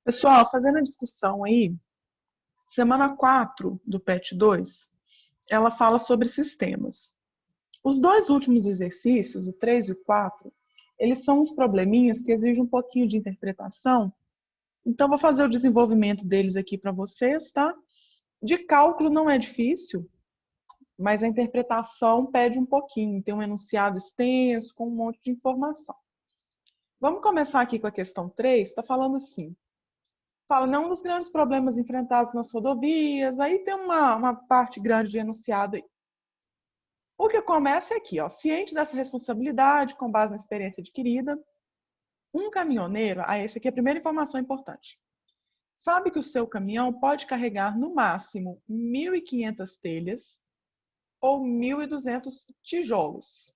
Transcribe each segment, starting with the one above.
Pessoal, fazendo a discussão aí, semana 4 do PET 2, ela fala sobre sistemas. Os dois últimos exercícios, o 3 e o 4, eles são uns probleminhas que exigem um pouquinho de interpretação. Então, vou fazer o desenvolvimento deles aqui para vocês, tá? De cálculo não é difícil, mas a interpretação pede um pouquinho. Tem um enunciado extenso, com um monte de informação. Vamos começar aqui com a questão 3, está falando assim. Fala, não um dos grandes problemas enfrentados nas rodovias, aí tem uma parte grande de enunciado aí. O que começa é aqui, ó, ciente dessa responsabilidade, com base na experiência adquirida, um caminhoneiro, essa aqui é a primeira informação importante, sabe que o seu caminhão pode carregar no máximo 1.500 telhas ou 1.200 tijolos.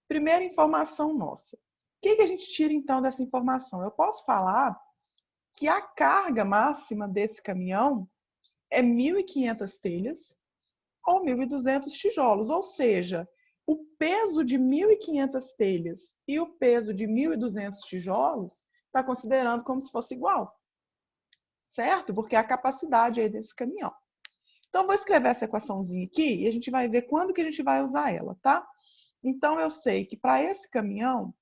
Primeira informação nossa. O que a gente tira então dessa informação? Eu posso falar que a carga máxima desse caminhão é 1.500 telhas ou 1.200 tijolos, ou seja, o peso de 1.500 telhas e o peso de 1.200 tijolos está considerando como se fosse igual, certo? Porque é a capacidade aí desse caminhão. Então, vou escrever essa equaçãozinha aqui e a gente vai ver quando que a gente vai usar ela, tá? Então, eu sei que para esse caminhão,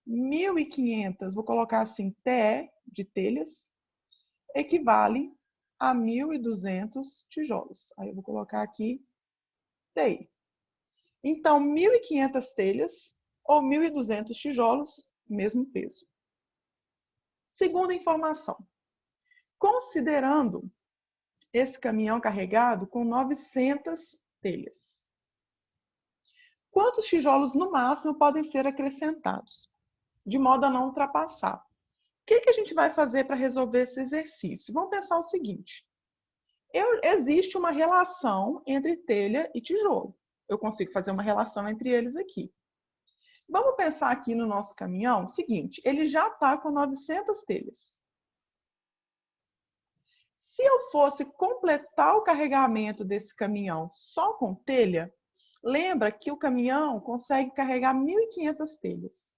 1.500, vou colocar assim, TE de telhas, equivale a 1.200 tijolos. Aí eu vou colocar aqui TI. Então, 1.500 telhas ou 1.200 tijolos, mesmo peso. Segunda informação. Considerando esse caminhão carregado com 900 telhas, quantos tijolos no máximo podem ser acrescentados, de modo a não ultrapassar? O que a gente vai fazer para resolver esse exercício? Vamos pensar o seguinte. Existe uma relação entre telha e tijolo. Eu consigo fazer uma relação entre eles aqui. Vamos pensar aqui no nosso caminhão, seguinte, ele já está com 900 telhas. Se eu fosse completar o carregamento desse caminhão só com telha, lembra que o caminhão consegue carregar 1.500 telhas.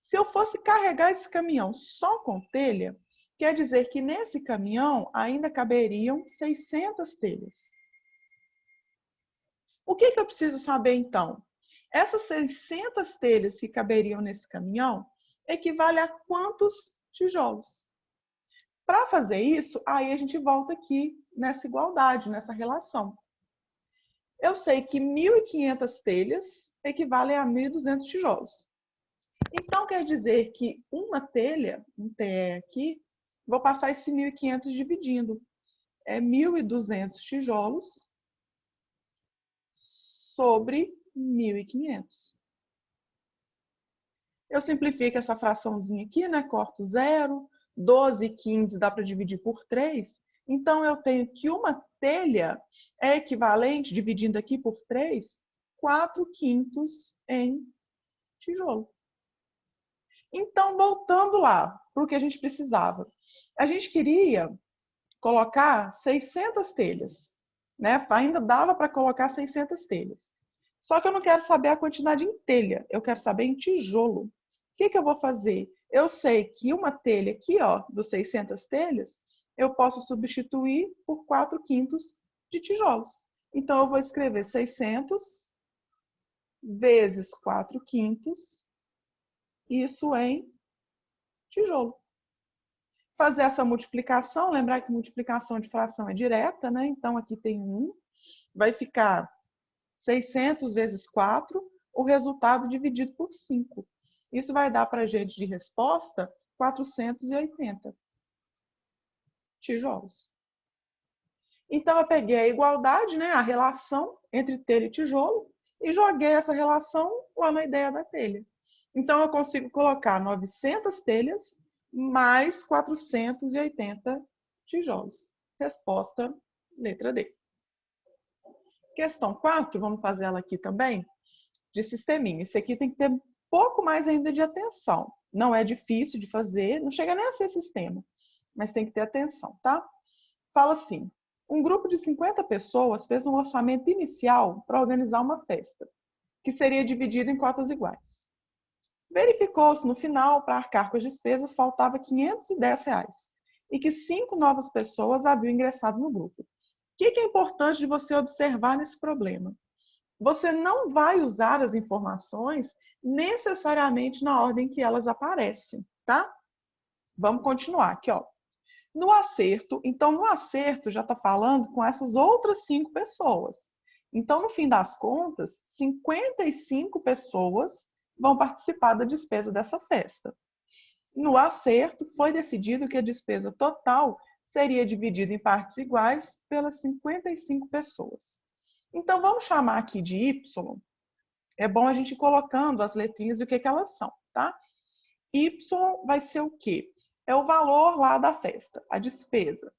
Se eu fosse carregar esse caminhão só com telha, quer dizer que nesse caminhão ainda caberiam 600 telhas. O que eu preciso saber então? Essas 600 telhas que caberiam nesse caminhão equivale a quantos tijolos? Para fazer isso, aí a gente volta aqui nessa igualdade, nessa relação. Eu sei que 1.500 telhas equivalem a 1.200 tijolos. Então, quer dizer que uma telha, um TE aqui, vou passar esse 1.500 dividindo. É 1.200 tijolos sobre 1.500. Eu simplifico essa fraçãozinha aqui, né? Corto 0, 12 e 15 dá para dividir por 3. Então, eu tenho que uma telha é equivalente, dividindo aqui por 3, 4/5 em tijolo. Então, voltando lá para o que a gente precisava. A gente queria colocar 600 telhas, né? Ainda dava para colocar 600 telhas. Só que eu não quero saber a quantidade em telha, eu quero saber em tijolo. O que eu vou fazer? Eu sei que uma telha aqui, ó, dos 600 telhas, eu posso substituir por 4/5 de tijolos. Então, eu vou escrever 600 vezes 4/5, isso em tijolo. Fazer essa multiplicação, lembrar que multiplicação de fração é direta, né? Então, aqui tem 1, vai ficar 600 vezes 4, o resultado dividido por 5. Isso vai dar para a gente de resposta 480 tijolos. Então, eu peguei a igualdade, né, a relação entre telha e tijolo, e joguei essa relação lá na ideia da telha. Então, eu consigo colocar 900 telhas mais 480 tijolos. Resposta, letra D. Questão 4, vamos fazer ela aqui também, de sisteminha. Esse aqui tem que ter um pouco mais ainda de atenção. Não é difícil de fazer, não chega nem a ser sistema, mas tem que ter atenção, tá? Fala assim, um grupo de 50 pessoas fez um orçamento inicial para organizar uma festa, que seria dividido em cotas iguais. Verificou-se no final, para arcar com as despesas, faltava R$ 510. e que 5 novas pessoas haviam ingressado no grupo. O que é importante de você observar nesse problema? Você não vai usar as informações necessariamente na ordem que elas aparecem, tá? Vamos continuar aqui, ó. No acerto, então no acerto já está falando com essas outras 5 pessoas. Então, no fim das contas, 55 pessoas vão participar da despesa dessa festa. No acerto, foi decidido que a despesa total seria dividida em partes iguais pelas 55 pessoas. Então, vamos chamar aqui de Y. É bom a gente ir colocando as letrinhas e o que elas são, tá? Y vai ser o quê? É o valor lá da festa, a despesa.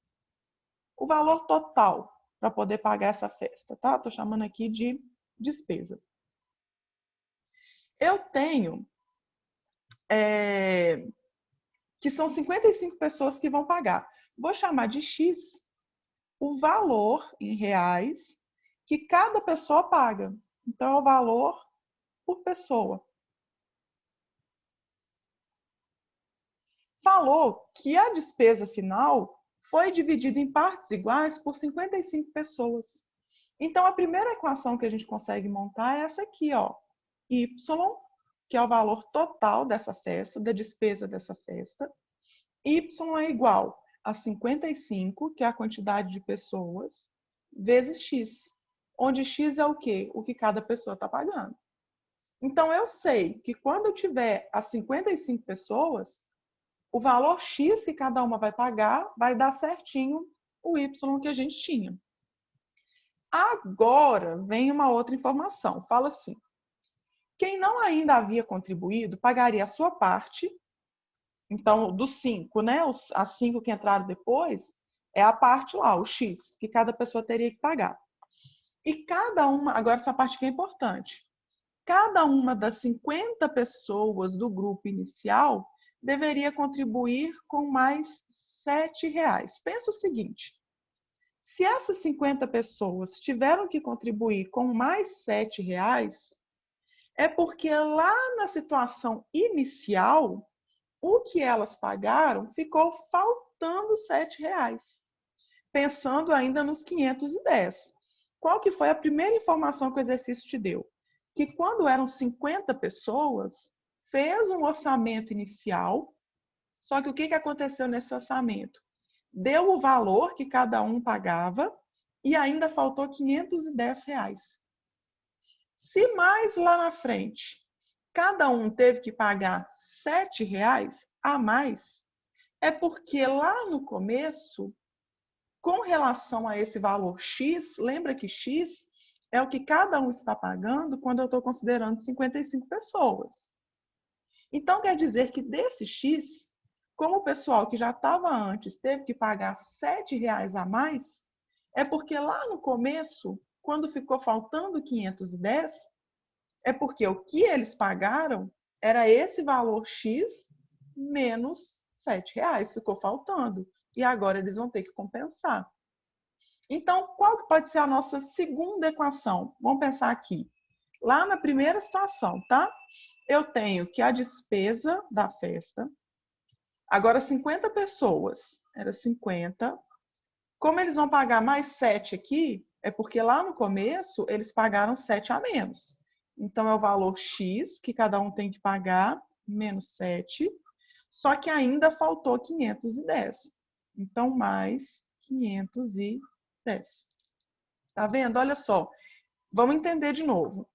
O valor total para poder pagar essa festa, tá? Estou chamando aqui de despesa. Eu tenho que são 55 pessoas que vão pagar. Vou chamar de X o valor em reais que cada pessoa paga. Então, é o valor por pessoa. Falou que a despesa final foi dividida em partes iguais por 55 pessoas. Então, a primeira equação que a gente consegue montar é essa aqui, ó. Y, que é o valor total dessa festa, da despesa dessa festa. Y é igual a 55, que é a quantidade de pessoas, vezes X, onde X é o quê? O que cada pessoa está pagando. Então, eu sei que quando eu tiver as 55 pessoas, o valor X que cada uma vai pagar vai dar certinho o Y que a gente tinha. Agora vem uma outra informação. Fala assim: quem não ainda havia contribuído pagaria a sua parte. Então, dos 5, né? As 5 que entraram depois, é a parte lá, o X, que cada pessoa teria que pagar. E cada uma, agora essa parte que é importante, cada uma das 50 pessoas do grupo inicial deveria contribuir com mais R$ 7. Pensa o seguinte: se essas 50 pessoas tiveram que contribuir com mais R$ 7, é porque lá na situação inicial, o que elas pagaram ficou faltando R$ 7. Pensando ainda nos 510. Qual que foi a primeira informação que o exercício te deu? Que quando eram 50 pessoas, fez um orçamento inicial, só que o que aconteceu nesse orçamento? Deu o valor que cada um pagava e ainda faltou R$ 510. Se mais lá na frente, cada um teve que pagar R$ 7 a mais, é porque lá no começo, com relação a esse valor X, lembra que X é o que cada um está pagando quando eu estou considerando 55 pessoas. Então, quer dizer que desse X, como o pessoal que já estava antes teve que pagar R$ 7 a mais, é porque lá no começo, quando ficou faltando 510, é porque o que eles pagaram era esse valor X menos R$ 7, ficou faltando. E agora eles vão ter que compensar. Então, qual que pode ser a nossa segunda equação? Vamos pensar aqui. Lá na primeira situação, tá? Eu tenho que a despesa da festa, agora 50 pessoas, era 50. Como eles vão pagar mais 7 aqui, é porque lá no começo eles pagaram 7 a menos. Então, é o valor X que cada um tem que pagar, menos 7. Só que ainda faltou 510. Então, mais 510. Tá vendo? Olha só. Vamos entender de novo.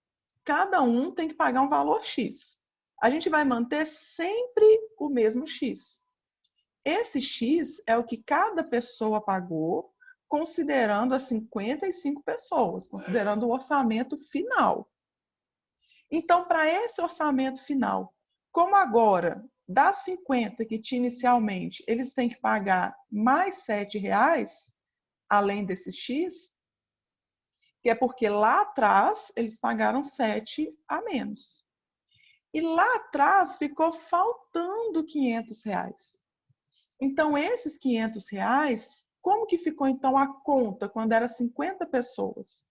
Cada um tem que pagar um valor X. A gente vai manter sempre o mesmo X. Esse X é o que cada pessoa pagou, considerando as 55 pessoas, considerando o orçamento final. Então, para esse orçamento final, como agora, das 50 que tinha inicialmente, eles têm que pagar mais R$ 7, além desse X, que é porque lá atrás eles pagaram 7 a menos. E lá atrás ficou faltando R$ 500. Então, esses R$ 500, como que ficou então a conta quando era 50 pessoas?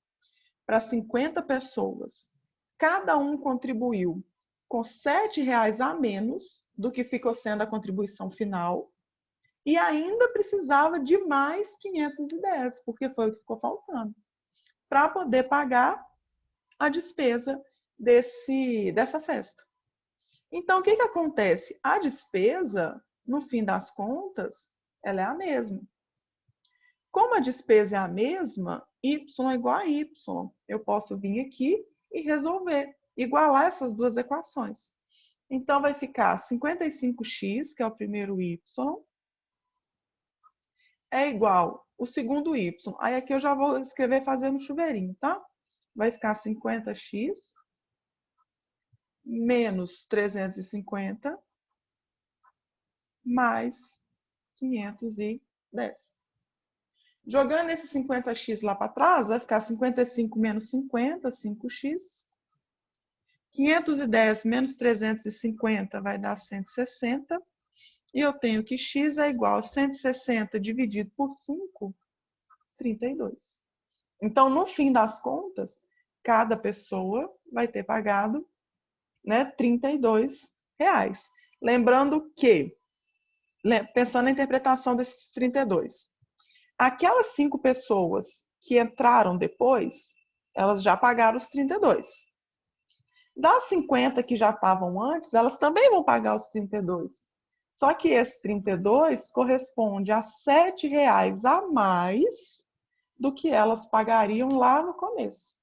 Para 50 pessoas, cada um contribuiu com R$ 7 a menos do que ficou sendo a contribuição final. e ainda precisava de mais 510, porque foi o que ficou faltando, para poder pagar a despesa dessa festa. Então, o que acontece? A despesa, no fim das contas, ela é a mesma. Como a despesa é a mesma, y é igual a y. Eu posso vir aqui e resolver, igualar essas duas equações. Então, vai ficar 55x, que é o primeiro y, é igual o segundo y. Aí aqui eu já vou escrever fazendo chuveirinho, tá? Vai ficar 50x menos 350 mais 510. Jogando esse 50x lá para trás, vai ficar 55 menos 50, 5x. 510 menos 350 vai dar 160. E eu tenho que x é igual a 160 dividido por 5, 32. Então, no fim das contas, cada pessoa vai ter pagado, né, R$32. Lembrando que, pensando na interpretação desses 32, aquelas 5 pessoas que entraram depois, elas já pagaram os 32. Das 50 que já estavam antes, elas também vão pagar os 32. Só que esse 32 corresponde a R$7 a mais do que elas pagariam lá no começo.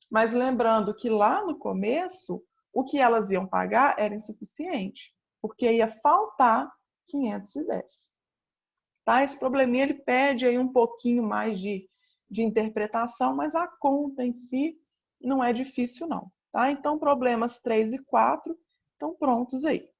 Mas lembrando que lá no começo, o que elas iam pagar era insuficiente, porque ia faltar 510. Tá? Esse probleminha ele pede aí um pouquinho mais de interpretação, mas a conta em si não é difícil não. Tá? Então, problemas 3 e 4 estão prontos aí.